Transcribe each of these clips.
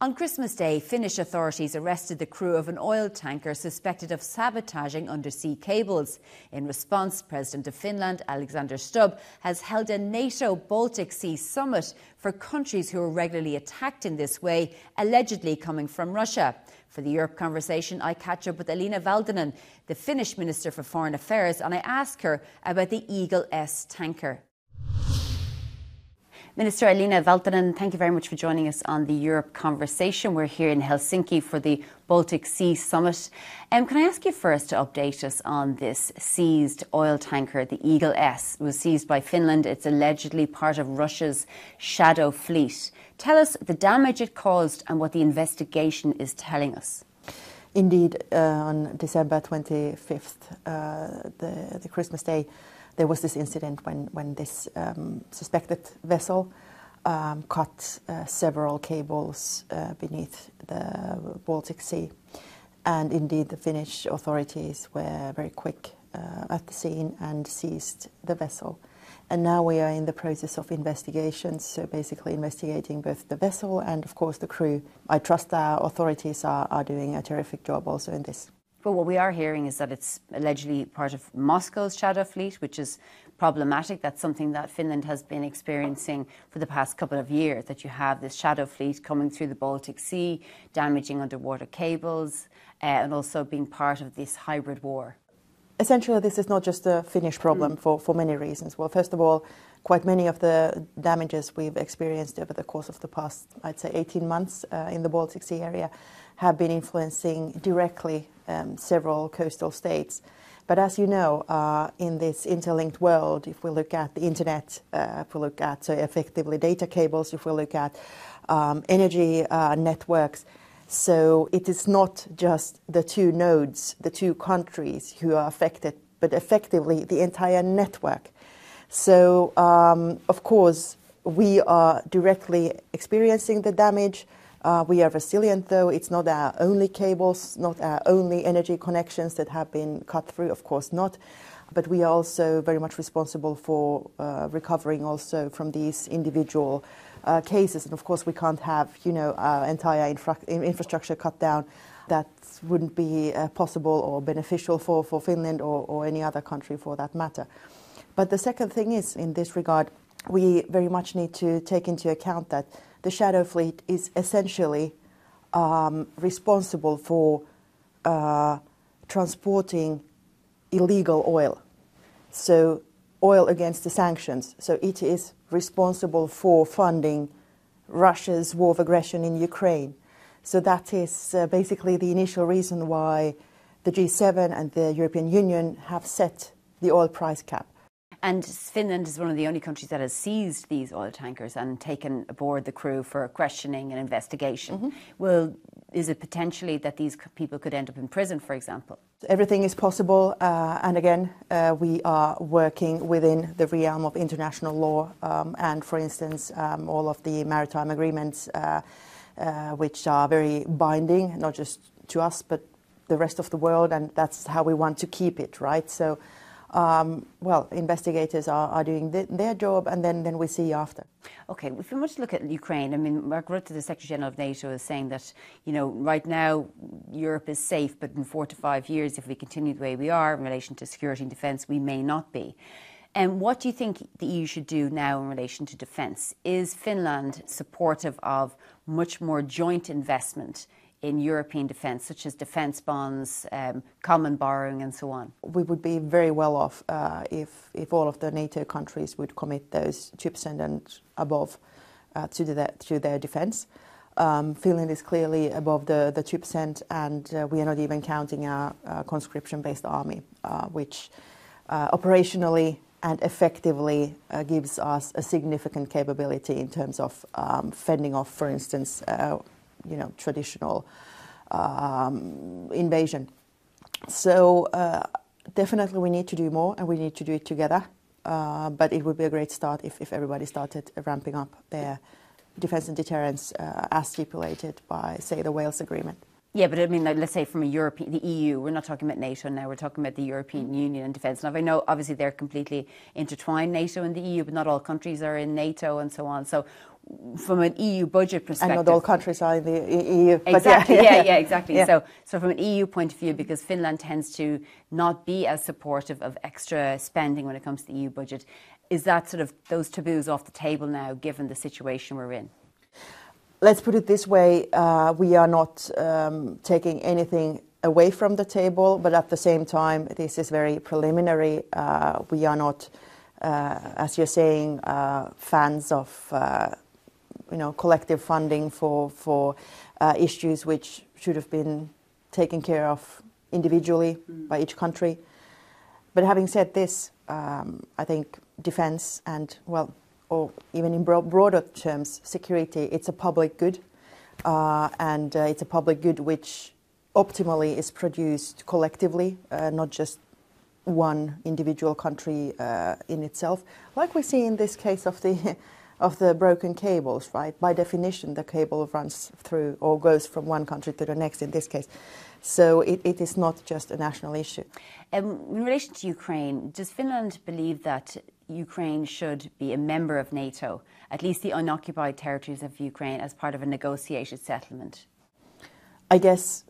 On Christmas Day, Finnish authorities arrested the crew of an oil tanker suspected of sabotaging undersea cables. In response, President of Finland, Alexander Stubb, has held a NATO Baltic Sea summit for countries who are regularly attacked in this way, allegedly coming from Russia. For the Europe conversation, I catch up with Elina Valtonen, the Finnish Minister for Foreign Affairs, and I ask her about the Eagle S tanker. Minister Elina Valtonen, thank you very much for joining us on the Europe conversation. We're here in Helsinki for the Baltic Sea Summit. Can I ask you first to update us on this seized oil tanker, the Eagle S? It was seized by Finland. It's allegedly part of Russia's shadow fleet. Tell us the damage it caused and what the investigation is telling us. Indeed, on December 25th, the Christmas Day, there was this incident when this suspected vessel cut several cables beneath the Baltic Sea. And indeed, the Finnish authorities were very quick at the scene and seized the vessel. And now we are in the process of investigations, so basically investigating both the vessel and, of course, the crew. I trust our authorities are doing a terrific job also in this. But what we are hearing is that it's allegedly part of Moscow's shadow fleet, which is problematic. That's something that Finland has been experiencing for the past couple of years, that you have this shadow fleet coming through the Baltic Sea, damaging underwater cables, and also being part of this hybrid war. Essentially, this is not just a Finnish problem for many reasons. Well, first of all, quite many of the damages we've experienced over the course of the past, I'd say, 18 months in the Baltic Sea area have been influencing directly several coastal states. But as you know, in this interlinked world, if we look at the internet, if we look at effectively data cables, if we look at energy networks, so it is not just the two nodes, the two countries who are affected, but effectively the entire network. So, of course, we are directly experiencing the damage. We are resilient, though. It's not our only cables, not our only energy connections that have been cut through, of course not. But we are also very much responsible for recovering also from these individual cases. And of course, we can't have, our entire infrastructure cut down. That wouldn't be possible or beneficial for Finland or any other country for that matter. But the second thing is, in this regard, we very much need to take into account that the shadow fleet is essentially responsible for transporting illegal oil. So oil against the sanctions. So it is responsible for funding Russia's war of aggression in Ukraine. So that is basically the initial reason why the G7 and the European Union have set the oil price cap. And Finland is one of the only countries that has seized these oil tankers and taken aboard the crew for questioning and investigation. Mm-hmm. Well, is it potentially that these people could end up in prison, for example? Everything is possible. And again, we are working within the realm of international law. And for instance, all of the maritime agreements, which are very binding, not just to us, but the rest of the world. And that's how we want to keep it, right? So, investigators are doing their job, and then we see after. Okay, if we want to look at Ukraine, I mean, Mark Rutte, the Secretary General of NATO, is saying that, right now Europe is safe, but in 4 to 5 years, if we continue the way we are in relation to security and defence, we may not be. And what do you think the EU should do now in relation to defence? Is Finland supportive of much more joint investment in European defence, such as defence bonds, common borrowing and so on? We would be very well off if all of the NATO countries would commit those 2% and above to their defence. Finland is clearly above the 2%, and we are not even counting our conscription-based army, which operationally and effectively gives us a significant capability in terms of fending off, for instance, traditional invasion. So definitely we need to do more, and we need to do it together. But it would be a great start if everybody started ramping up their defence and deterrence as stipulated by, say, the Wales Agreement. Yeah, but I mean, let's say from the EU, we're not talking about NATO now, we're talking about the European Union and defence. Now, I know obviously they're completely intertwined, NATO and the EU, but not all countries are in NATO and so on. So from an EU budget perspective. And not all countries are in the EU. Exactly, but yeah, exactly. Yeah. So from an EU point of view, because Finland tends to not be as supportive of extra spending when it comes to the EU budget, is that sort of those taboos off the table now, given the situation we're in? Let's put it this way, we are not taking anything away from the table, but at the same time, this is very preliminary. We are not, as you're saying, fans of collective funding for issues which should have been taken care of individually by each country. But having said this, I think defense and, or even in broader terms, security, it's a public good. And it's a public good which optimally is produced collectively, not just one individual country in itself. Like we see in this case of the broken cables, right? By definition, the cable runs through or goes from one country to the next in this case. So it is not just a national issue. In relation to Ukraine, does Finland believe that Ukraine should be a member of NATO, at least the unoccupied territories of Ukraine, as part of a negotiated settlement? I guess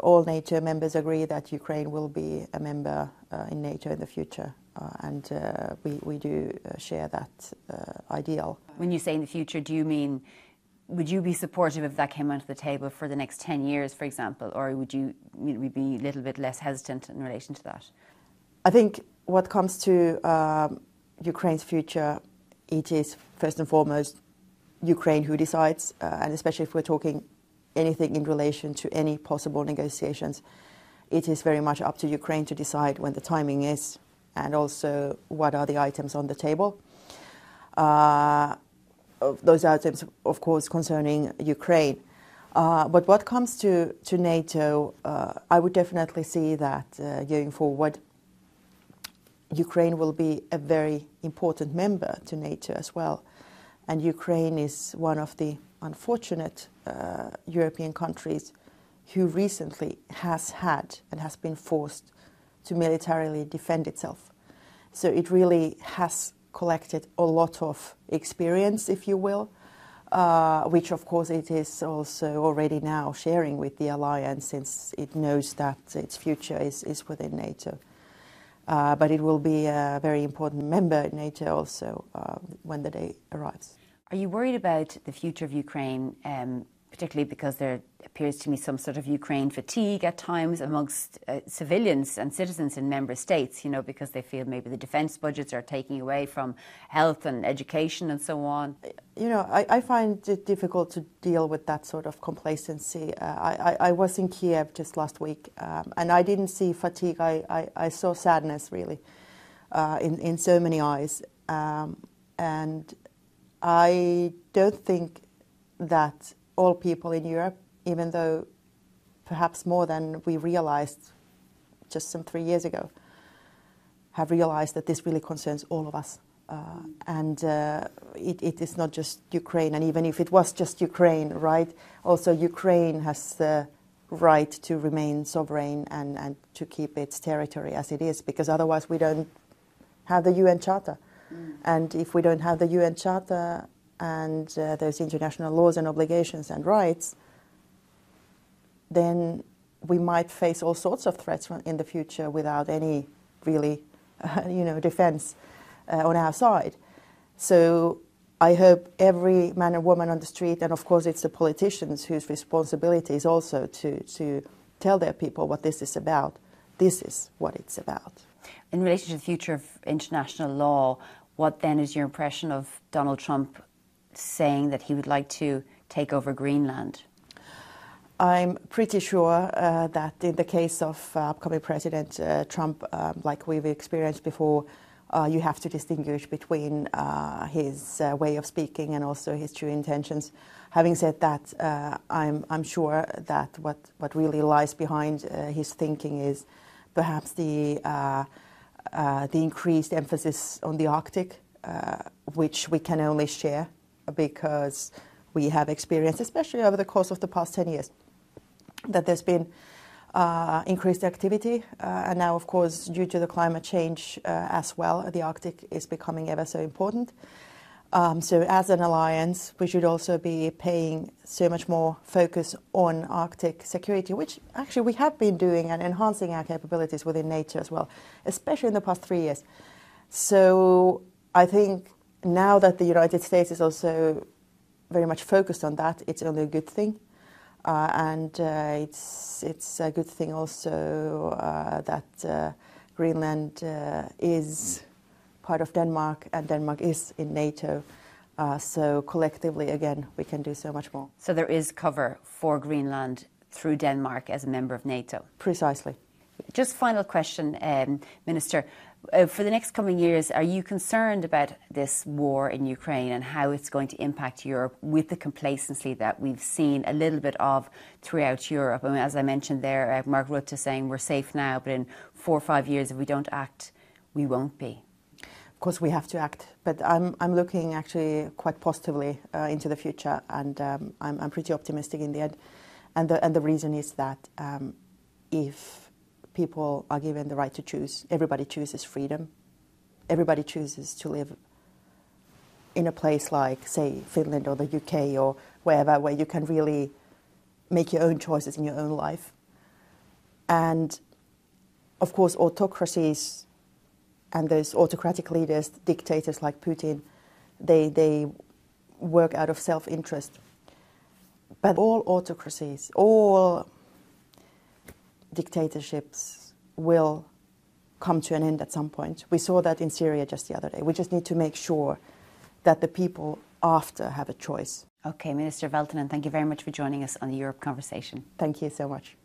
all NATO members agree that Ukraine will be a member in NATO in the future, and we do share that ideal. When you say in the future, do you mean, would you be supportive if that came onto the table for the next 10 years, for example, or would you be a little bit less hesitant in relation to that? I think what comes to Ukraine's future, it is first and foremost Ukraine who decides, and especially if we're talking anything in relation to any possible negotiations, it is very much up to Ukraine to decide when the timing is and also what are the items on the table. Those items, of course, concerning Ukraine. But what comes to NATO, I would definitely see that going forward, Ukraine will be a very important member to NATO as well. And Ukraine is one of the unfortunate European countries who recently has had and has been forced to militarily defend itself. So it really has collected a lot of experience, if you will, which of course it is also already now sharing with the alliance, since it knows that its future is within NATO. But it will be a very important member in NATO also when the day arrives. Are you worried about the future of Ukraine, particularly because there appears to be some sort of Ukraine fatigue at times amongst civilians and citizens in member states, because they feel maybe the defence budgets are taking away from health and education and so on? I find it difficult to deal with that sort of complacency. I was in Kiev just last week, and I didn't see fatigue. I saw sadness, really, in so many eyes. And I don't think that all people in Europe, even though perhaps more than we realized just some 3 years ago, have realized that this really concerns all of us. And it is not just Ukraine, and even if it was just Ukraine, right, also Ukraine has the right to remain sovereign and to keep its territory as it is, because otherwise we don't have the UN Charter. And if we don't have the UN Charter and those international laws and obligations and rights, then we might face all sorts of threats in the future without any really, defense on our side. So I hope every man and woman on the street, and of course it's the politicians whose responsibility is also to tell their people what this is about. This is what it's about. In relation to the future of international law, what then is your impression of Donald Trump saying that he would like to take over Greenland? I'm pretty sure that in the case of upcoming President Trump, like we've experienced before, you have to distinguish between his way of speaking and also his true intentions. Having said that, I'm sure that what really lies behind his thinking is perhaps the increased emphasis on the Arctic, which we can only share because we have experienced, especially over the course of the past 10 years, that there's been increased activity. And now, of course, due to the climate change as well, the Arctic is becoming ever so important. So as an alliance, we should also be paying so much more focus on Arctic security, which actually we have been doing, and enhancing our capabilities within NATO as well, especially in the past 3 years. So I think now that the United States is also very much focused on that, it's only a good thing. And it's a good thing also that Greenland is part of Denmark, and Denmark is in NATO. So collectively, again, we can do so much more. So there is cover for Greenland through Denmark as a member of NATO? Precisely. Just final question, Minister. For the next coming years, are you concerned about this war in Ukraine and how it's going to impact Europe with the complacency that we've seen a little bit of throughout Europe? I mean, as I mentioned there, Mark Rutte saying we're safe now, but in 4 or 5 years, if we don't act, we won't be. Of course, we have to act, but I'm looking actually quite positively into the future, and I'm pretty optimistic in the end. And the reason is that if people are given the right to choose, everybody chooses freedom. Everybody chooses to live in a place like, say, Finland or the UK or wherever, where you can really make your own choices in your own life. And of course, autocracies and those autocratic leaders, dictators like Putin, they work out of self-interest. But all autocracies, all dictatorships will come to an end at some point. We saw that in Syria just the other day. We just need to make sure that the people after have a choice. Okay, Minister Valtonen, thank you very much for joining us on the Europe Conversation. Thank you so much.